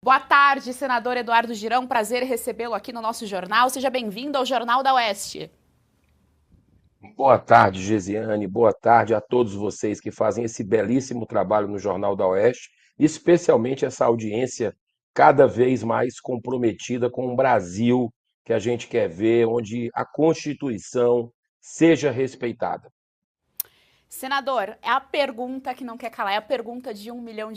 Boa tarde, senador Eduardo Girão. Prazer recebê-lo aqui no nosso jornal. Seja bem-vindo ao Jornal da Oeste. Boa tarde, Gesiane. Boa tarde a todos vocês que fazem esse belíssimo trabalho no Jornal da Oeste, especialmente essa audiência cada vez mais comprometida com o Brasil que a gente quer ver, onde a Constituição seja respeitada. Senador, é a pergunta que não quer calar, é a pergunta de US$ 1 milhão.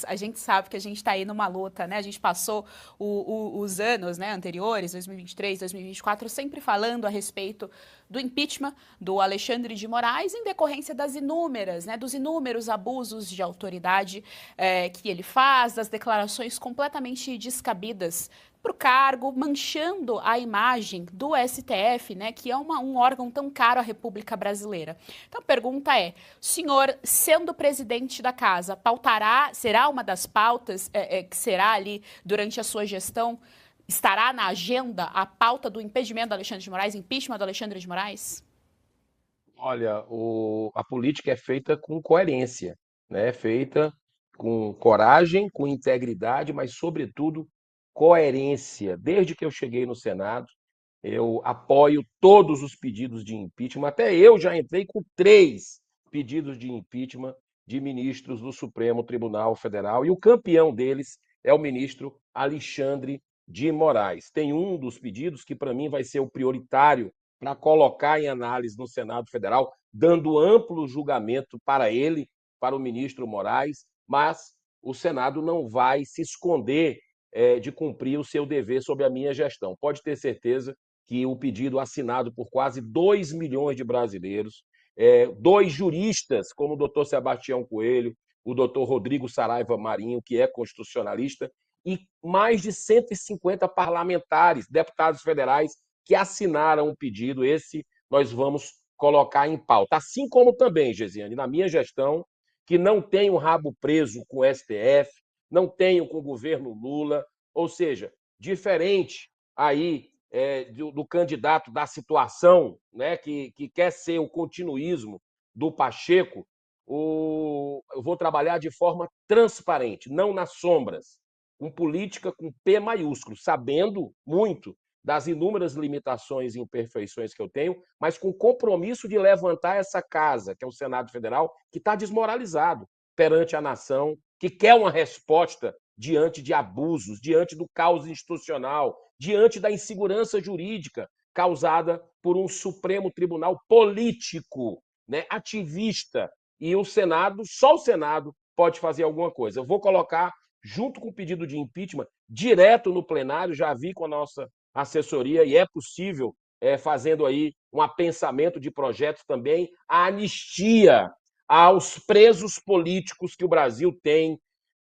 A gente sabe que a gente está aí numa luta, né? A gente passou os anos, né, anteriores, 2023, 2024, sempre falando a respeito do impeachment do Alexandre de Moraes em decorrência das inúmeras, né, dos inúmeros abusos de autoridade que ele faz, das declarações completamente descabidas para o cargo, manchando a imagem do STF, né, que é um órgão tão caro à República Brasileira. Então a pergunta é, o senhor, sendo presidente da casa, será uma das pautas que será ali durante a sua gestão, estará na agenda a pauta do impedimento do Alexandre de Moraes, impeachment do Alexandre de Moraes? Olha, a política é feita com coerência, né? É feita com coragem, com integridade, mas, sobretudo, coerência. Desde que eu cheguei no Senado, eu apoio todos os pedidos de impeachment. Até eu já entrei com 3 pedidos de impeachment de ministros do Supremo Tribunal Federal, e o campeão deles é o ministro Alexandre de Moraes. Tem um dos pedidos que, para mim, vai ser o prioritário para colocar em análise no Senado Federal, dando amplo julgamento para ele, para o ministro Moraes, mas o Senado não vai se esconder de cumprir o seu dever sob a minha gestão. Pode ter certeza que o pedido assinado por quase 2 milhões de brasileiros, 2 juristas, como o doutor Sebastião Coelho, o doutor Rodrigo Saraiva Marinho, que é constitucionalista, e mais de 150 parlamentares, deputados federais, que assinaram o pedido. Esse nós vamos colocar em pauta. Assim como também, Gesiane, na minha gestão, que não tenho rabo preso com o STF, não tenho com o governo Lula, ou seja, diferente aí do candidato da situação, né, que quer ser o continuismo do Pacheco, eu vou trabalhar de forma transparente, não nas sombras, com política com P maiúsculo, sabendo muito das inúmeras limitações e imperfeições que eu tenho, mas com compromisso de levantar essa casa, que é o Senado Federal, que está desmoralizado perante a nação, que quer uma resposta diante de abusos, diante do caos institucional, diante da insegurança jurídica causada por um Supremo Tribunal político, né, ativista. E o Senado, só o Senado, pode fazer alguma coisa. Eu vou colocar, junto com o pedido de impeachment, direto no plenário, já vi com a nossa assessoria, e é possível, fazendo aí um apensamento de projetos também, a anistia aos presos políticos que o Brasil tem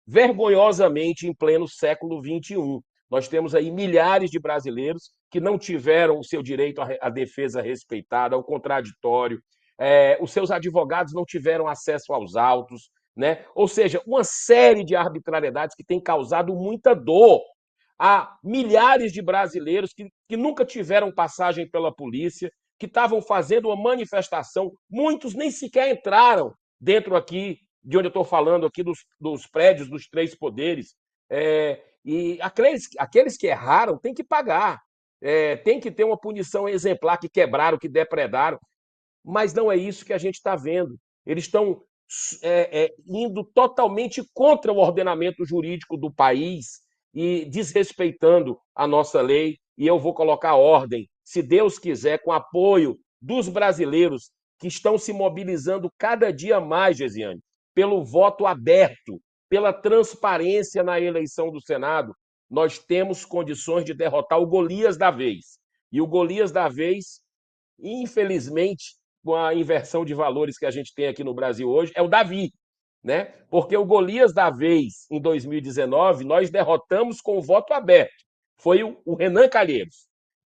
vergonhosamente em pleno século XXI. Nós temos aí milhares de brasileiros que não tiveram o seu direito à defesa respeitada, ao contraditório, os seus advogados não tiveram acesso aos autos, né? Ou seja, uma série de arbitrariedades que tem causado muita dor a milhares de brasileiros que nunca tiveram passagem pela polícia, que estavam fazendo uma manifestação, muitos nem sequer entraram dentro aqui de onde eu estou falando, aqui dos prédios dos 3 poderes. E aqueles que erraram têm que pagar, tem que ter uma punição exemplar, que quebraram, que depredaram, mas não é isso que a gente está vendo. Eles estão indo totalmente contra o ordenamento jurídico do país e desrespeitando a nossa lei, e eu vou colocar ordem, se Deus quiser, com apoio dos brasileiros que estão se mobilizando cada dia mais, Gesiane, pelo voto aberto, pela transparência na eleição do Senado. Nós temos condições de derrotar o Golias da vez. E o Golias da vez, infelizmente, com a inversão de valores que a gente tem aqui no Brasil hoje, é o Davi, né? Porque o Golias da vez, em 2019, nós derrotamos com o voto aberto. Foi o Renan Calheiros.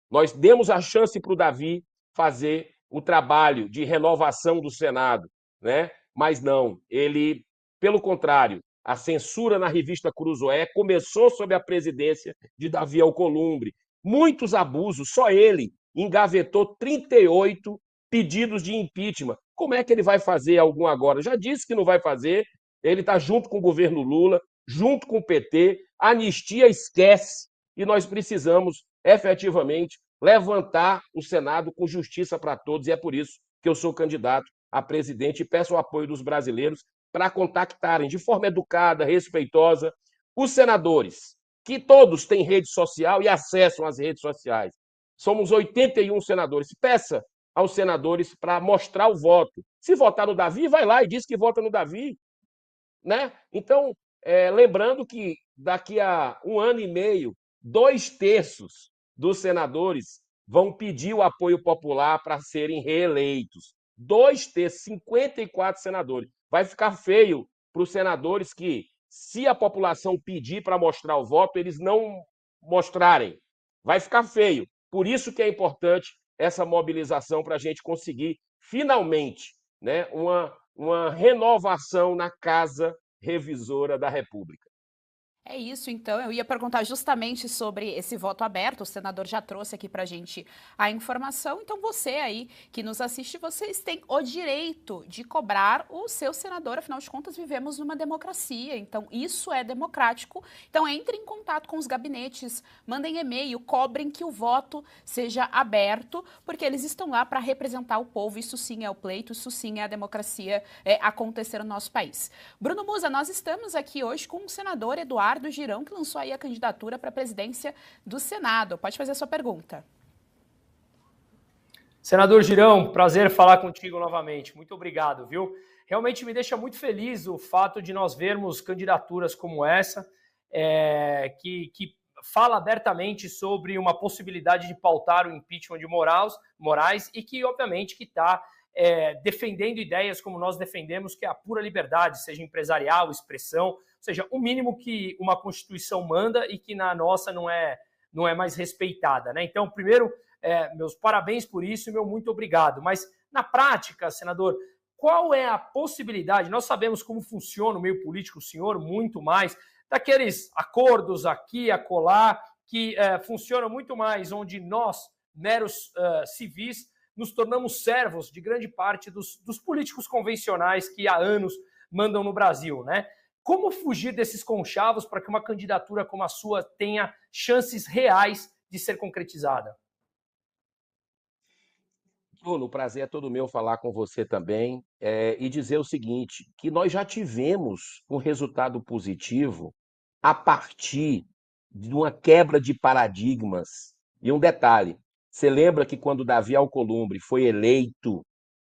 Nós demos a chance para o Davi fazer o trabalho de renovação do Senado, né? Mas não, ele, pelo contrário, a censura na revista Cruzoé começou sob a presidência de Davi Alcolumbre. Muitos abusos, só ele engavetou 38 pedidos de impeachment. Como é que ele vai fazer algum agora? Já disse que não vai fazer, ele está junto com o governo Lula, junto com o PT, anistia esquece, e nós precisamos efetivamente levantar o Senado com justiça para todos, e é por isso que eu sou candidato a presidente e peço o apoio dos brasileiros para contactarem de forma educada, respeitosa, os senadores, que todos têm rede social e acessam as redes sociais. Somos 81 senadores. Peça aos senadores para mostrar o voto. Se votar no Davi, vai lá e diz que vota no Davi. Né? Então, lembrando que daqui a 1 ano e meio, 2/3 dos senadores vão pedir o apoio popular para serem reeleitos. 2/3, 54 senadores. Vai ficar feio para os senadores que, se a população pedir para mostrar o voto, eles não mostrarem. Vai ficar feio. Por isso que é importante essa mobilização para a gente conseguir, finalmente, né, uma renovação na Casa Revisora da República. É isso, então. Eu ia perguntar justamente sobre esse voto aberto. O senador já trouxe aqui para a gente a informação. Então, você aí que nos assiste, vocês têm o direito de cobrar o seu senador. Afinal de contas, vivemos numa democracia. Então, isso é democrático. Então, entre em contato com os gabinetes, mandem e-mail, cobrem que o voto seja aberto, porque eles estão lá para representar o povo. Isso sim é o pleito, isso sim é a democracia acontecer no nosso país. Bruno Musa, nós estamos aqui hoje com o senador Eduardo Girão, que lançou aí a candidatura para a presidência do Senado. Pode fazer a sua pergunta. Senador Girão, prazer falar contigo novamente. Muito obrigado, viu? Realmente me deixa muito feliz o fato de nós vermos candidaturas como essa, que fala abertamente sobre uma possibilidade de pautar o impeachment de Moraes e que, obviamente, que está defendendo ideias como nós defendemos, que é a pura liberdade, seja empresarial, expressão, ou seja, o mínimo que uma Constituição manda e que na nossa não é mais respeitada, né? Então, primeiro, meus parabéns por isso e meu muito obrigado. Mas, na prática, senador, qual é a possibilidade? Nós sabemos como funciona o meio político, o senhor, muito mais, daqueles acordos aqui, acolá, que funcionam muito mais onde nós, meros civis, nos tornamos servos de grande parte dos políticos convencionais que há anos mandam no Brasil, né? Como fugir desses conchavos para que uma candidatura como a sua tenha chances reais de ser concretizada? Bruno, o prazer é todo meu falar com você também e dizer o seguinte, que nós já tivemos um resultado positivo a partir de uma quebra de paradigmas. E um detalhe, você lembra que quando Davi Alcolumbre foi eleito,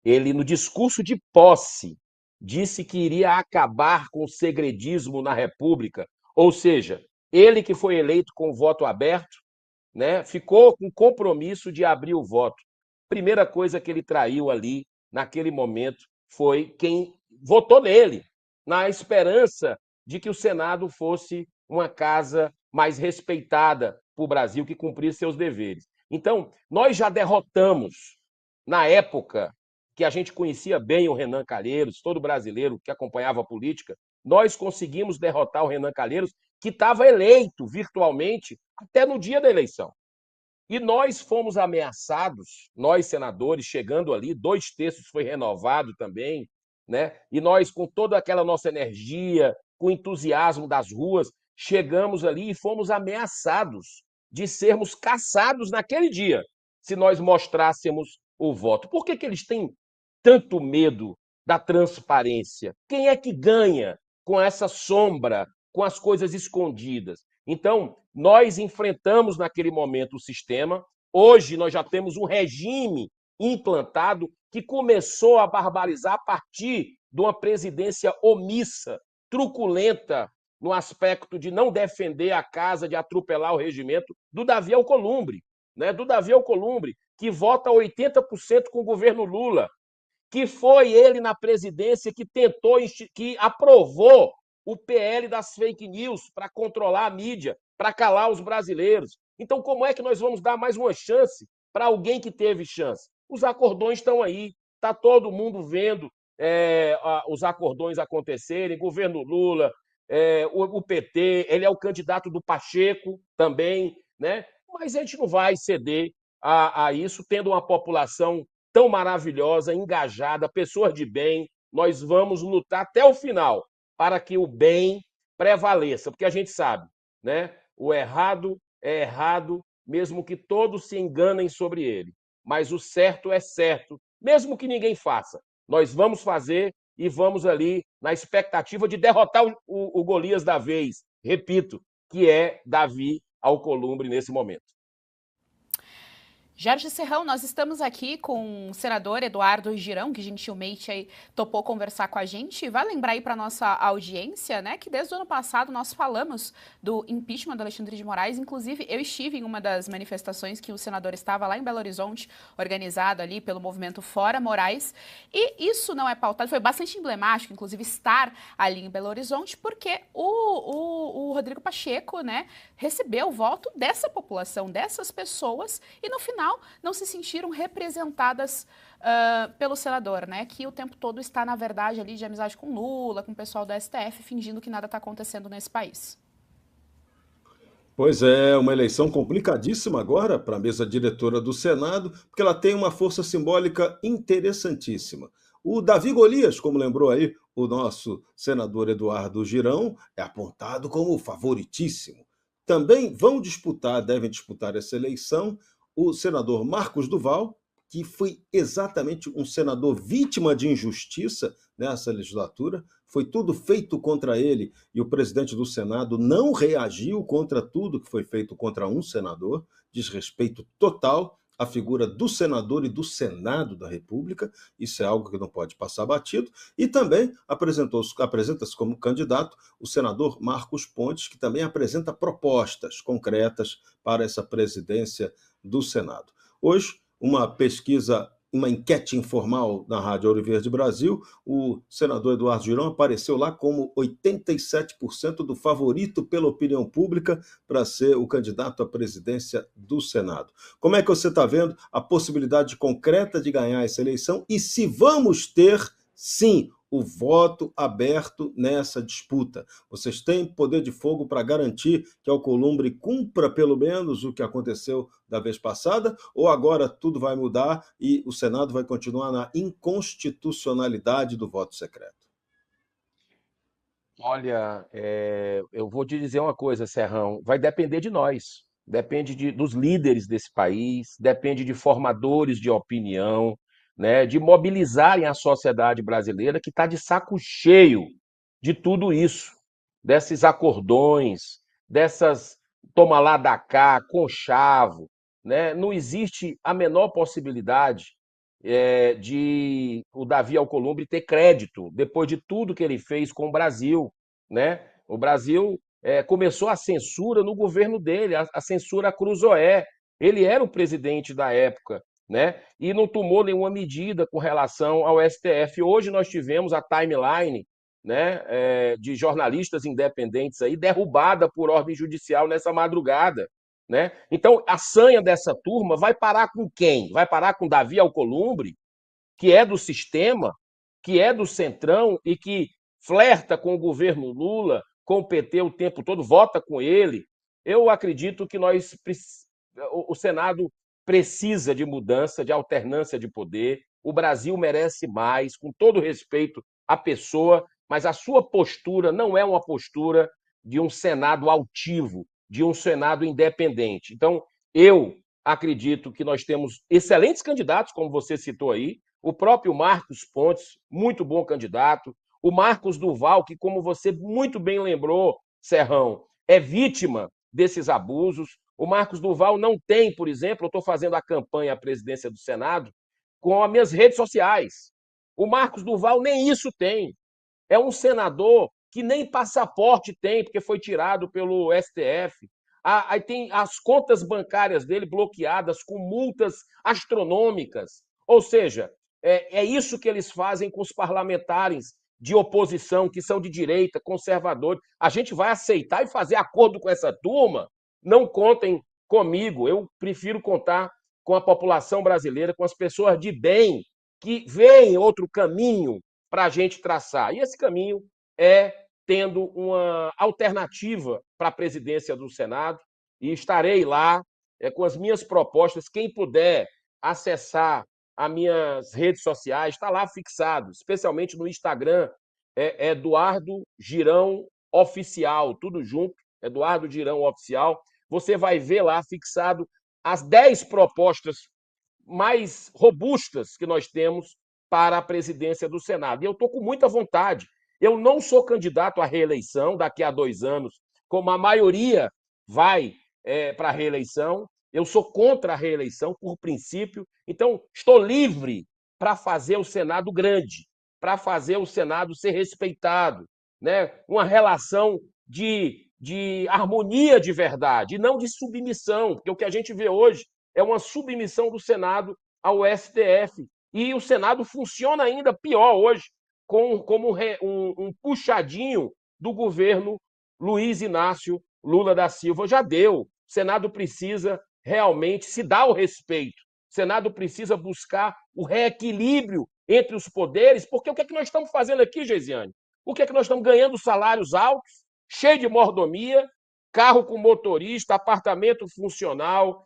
ele, no discurso de posse, disse que iria acabar com o segredismo na República, ou seja, ele que foi eleito com voto aberto, né, ficou com compromisso de abrir o voto. Primeira coisa que ele traiu ali, naquele momento, foi quem votou nele, na esperança de que o Senado fosse uma casa mais respeitada para o Brasil, que cumprisse seus deveres. Então, nós já derrotamos, na época que a gente conhecia bem o Renan Calheiros, todo brasileiro que acompanhava a política, nós conseguimos derrotar o Renan Calheiros, que estava eleito virtualmente até no dia da eleição. E nós fomos ameaçados, nós senadores, chegando ali, 2/3 foi renovado também, né? E nós, com toda aquela nossa energia, com o entusiasmo das ruas, chegamos ali e fomos ameaçados de sermos caçados naquele dia, se nós mostrássemos o voto. Por que eles têm tanto medo da transparência? Quem é que ganha com essa sombra, com as coisas escondidas? Então, nós enfrentamos naquele momento o sistema. Hoje nós já temos um regime implantado que começou a barbarizar a partir de uma presidência omissa, truculenta, no aspecto de não defender a casa, de atropelar o regimento, do Davi Alcolumbre, né? Do Davi Alcolumbre, que vota 80% com o governo Lula, que foi ele na presidência que tentou, que aprovou o PL das fake news para controlar a mídia, para calar os brasileiros. Então, como é que nós vamos dar mais uma chance para alguém que teve chance? Os acordões estão aí, está todo mundo vendo os acordões acontecerem, governo Lula, o PT, ele é o candidato do Pacheco também, né? Mas a gente não vai ceder a isso, tendo uma população tão maravilhosa, engajada, pessoas de bem. Nós vamos lutar até o final para que o bem prevaleça, porque a gente sabe né? O errado é errado, mesmo que todos se enganem sobre ele. Mas o certo é certo, mesmo que ninguém faça. Nós vamos fazer e vamos ali na expectativa de derrotar o Golias da vez, repito, que é Davi Alcolumbre nesse momento. Jorge Serrão, nós estamos aqui com o senador Eduardo Girão, que gentilmente aí topou conversar com a gente. Vai lembrar aí para nossa audiência, né, que desde o ano passado nós falamos do impeachment do Alexandre de Moraes. Inclusive, eu estive em uma das manifestações que o senador estava lá em Belo Horizonte, organizado ali pelo movimento Fora Moraes. E isso não é pautado, foi bastante emblemático, inclusive, estar ali em Belo Horizonte, porque o Rodrigo Pacheco, né, recebeu o voto dessa população, dessas pessoas, e no final não se sentiram representadas pelo senador, né? Que o tempo todo está, na verdade, ali de amizade com Lula, com o pessoal do STF, fingindo que nada está acontecendo nesse país. Pois é, uma eleição complicadíssima agora para a mesa diretora do Senado, porque ela tem uma força simbólica interessantíssima. O Davi Golias, como lembrou aí o nosso senador Eduardo Girão, é apontado como favoritíssimo. Também devem disputar essa eleição o senador Marcos Duval, que foi exatamente um senador vítima de injustiça nessa legislatura. Foi tudo feito contra ele e o presidente do Senado não reagiu contra tudo que foi feito contra um senador. Desrespeito total à figura do senador e do Senado da República. Isso é algo que não pode passar batido. E também apresenta-se como candidato o senador Marcos Pontes, que também apresenta propostas concretas para essa presidência do Senado. Hoje, uma enquete informal na Rádio Ouro Verde Brasil, o senador Eduardo Girão apareceu lá como 87% do favorito pela opinião pública para ser o candidato à presidência do Senado. Como é que você está vendo a possibilidade concreta de ganhar essa eleição e se vamos ter, sim, o voto aberto nessa disputa? Vocês têm poder de fogo para garantir que Alcolumbre cumpra pelo menos o que aconteceu da vez passada, ou agora tudo vai mudar e o Senado vai continuar na inconstitucionalidade do voto secreto? Olha, eu vou te dizer uma coisa, Serrão, vai depender de nós, depende dos líderes desse país, depende de formadores de opinião, né, de mobilizarem a sociedade brasileira que está de saco cheio de tudo isso, desses acordões, dessas toma lá da cá, conchavo, né? Não existe a menor possibilidade de o Davi Alcolumbre ter crédito depois de tudo que ele fez com o Brasil, né? O Brasil começou a censura no governo dele, a censura a Cruzoé. Ele era o presidente da época, né? E não tomou nenhuma medida com relação ao STF. Hoje nós tivemos a timeline, né, de jornalistas independentes aí derrubada por ordem judicial nessa madrugada, né? Então, a sanha dessa turma vai parar com quem? Vai parar com Davi Alcolumbre, que é do sistema, que é do Centrão e que flerta com o governo Lula, com o PT o tempo todo, vota com ele. Eu acredito que o Senado precisa de mudança, de alternância de poder. O Brasil merece mais, com todo respeito à pessoa, mas a sua postura não é uma postura de um Senado altivo, de um Senado independente. Então, eu acredito que nós temos excelentes candidatos, como você citou aí, o próprio Marcos Pontes, muito bom candidato, o Marcos Duval, que, como você muito bem lembrou, Serrão, é vítima desses abusos. O Marcos Duval não tem, por exemplo, eu estou fazendo a campanha à presidência do Senado com as minhas redes sociais. O Marcos Duval nem isso tem. É um senador que nem passaporte tem, porque foi tirado pelo STF. Aí tem as contas bancárias dele bloqueadas com multas astronômicas. Ou seja, é isso que eles fazem com os parlamentares de oposição, que são de direita, conservadores. A gente vai aceitar e fazer acordo com essa turma? Não contem comigo. Eu prefiro contar com a população brasileira, com as pessoas de bem, que veem outro caminho para a gente traçar. E esse caminho é tendo uma alternativa para a presidência do Senado, e estarei lá com as minhas propostas. Quem puder acessar as minhas redes sociais, está lá fixado, especialmente no Instagram, Eduardo Girão Oficial, tudo junto. Eduardo Girão Oficial, você vai ver lá fixado as 10 propostas mais robustas que nós temos para a presidência do Senado. E eu estou com muita vontade. Eu não sou candidato à reeleição daqui a 2 anos, como a maioria vai para a reeleição. Eu sou contra a reeleição por princípio. Então, estou livre para fazer o Senado grande, para fazer o Senado ser respeitado, né? Uma relação de harmonia de verdade, e não de submissão, porque o que a gente vê hoje é uma submissão do Senado ao STF. E o Senado funciona ainda pior hoje, como um puxadinho do governo Luiz Inácio Lula da Silva. Já deu. O Senado precisa realmente se dar o respeito. O Senado precisa buscar o reequilíbrio entre os poderes, porque o que é que nós estamos fazendo aqui, Geisiane? O que é que nós estamos ganhando salários altos, cheio de mordomia, carro com motorista, apartamento funcional,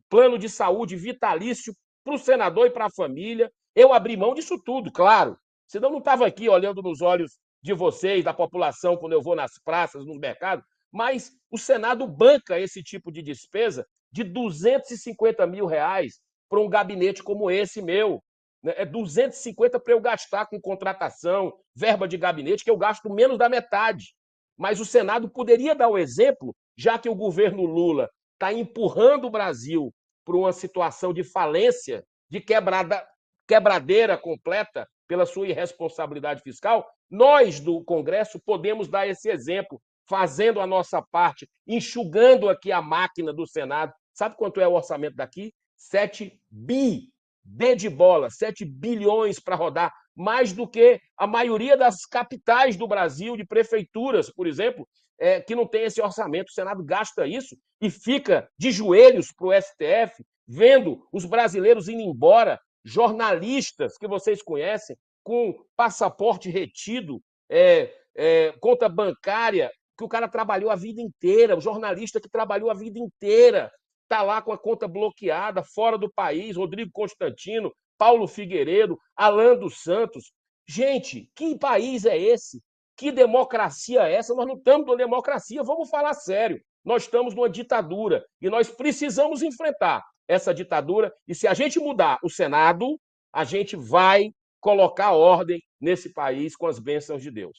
plano de saúde vitalício para o senador e para a família. Eu abri mão disso tudo, claro. Senão eu não estava aqui olhando nos olhos de vocês, da população, quando eu vou nas praças, nos mercados, mas o Senado banca esse tipo de despesa de R$250 mil para um gabinete como esse meu. É 250 para eu gastar com contratação, verba de gabinete, que eu gasto menos da metade. Mas o Senado poderia dar o exemplo, já que o governo Lula está empurrando o Brasil para uma situação de falência, de quebradeira completa pela sua irresponsabilidade fiscal, nós do Congresso podemos dar esse exemplo, fazendo a nossa parte, enxugando aqui a máquina do Senado. Sabe quanto é o orçamento daqui? 7 de bola, 7 bilhões para rodar, mais do que a maioria das capitais do Brasil, de prefeituras, por exemplo, que não tem esse orçamento. O Senado gasta isso e fica de joelhos para o STF, vendo os brasileiros indo embora, jornalistas que vocês conhecem, com passaporte retido, conta bancária, que o cara trabalhou a vida inteira, o jornalista que trabalhou a vida inteira, está lá com a conta bloqueada, fora do país, Rodrigo Constantino, Paulo Figueiredo, Alan dos Santos. Gente, que país é esse? Que democracia é essa? Nós não estamos numa democracia, vamos falar sério. Nós estamos numa ditadura e nós precisamos enfrentar essa ditadura. E se a gente mudar o Senado, a gente vai colocar ordem nesse país com as bênçãos de Deus.